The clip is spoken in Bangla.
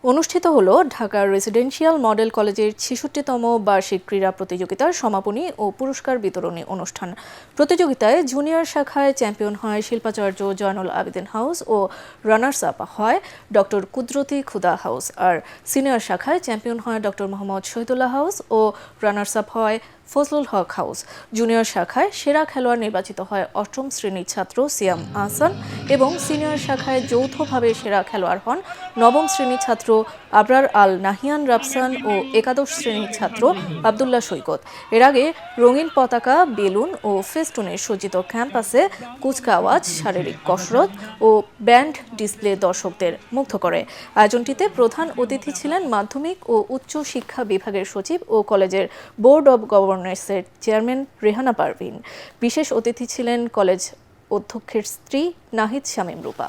অনুষ্ঠিত হলো ঢাকা রেসিডেন্সিয়াল মডেল কলেজের ৬৬তম বার্ষিক ক্রীড়া প্রতিযোগিতার সমাপনী ও পুরস্কার বিতরণী অনুষ্ঠান। প্রতিযোগিতায় জুনিয়র শাখায় চ্যাম্পিয়ন হয় শিল্পাচার্য জয়নুল আবেদিন হাউস ও রানার্স আপ হয় ডক্টর কুদরতি খুদা হাউস, আর সিনিয়র শাখায় চ্যাম্পিয়ন হয় ডক্টর মোহাম্মদ শহীদুল্লাহ হাউস ও রানার্স আপ হয় ফজলুল হক হাউস। জুনিয়র শাখায় সেরা খেলোয়াড় নির্বাচিত হয় অষ্টম শ্রেণীর ছাত্র সিয়াম আহসান এবং সিনিয়র শাখায় যৌথভাবে সেরা খেলোয়াড় হন নবম শ্রেণীর ছাত্র আবরার আল নাহিয়ান রাফসান ও একাদশ শ্রেণীর ছাত্র আবদুল্লাহ সৈকত। এর আগে রঙিন পতাকা, বেলুন ও ফেস্টুনে সজ্জিত ক্যাম্পাসে কুচকাওয়াজ, শারীরিক কসরত ও ব্যান্ড ডিসপ্লে দর্শকদের মুগ্ধ করে। আয়োজনটিতে প্রধান অতিথি ছিলেন মাধ্যমিক ও উচ্চ শিক্ষা বিভাগের সচিব ও কলেজের বোর্ড অব গভর্নর্সের চেয়ারম্যান রেহানা পারভিন। বিশেষ অতিথি ছিলেন কলেজ অধ্যক্ষের স্ত্রী নাহিদ শামীম রূপা।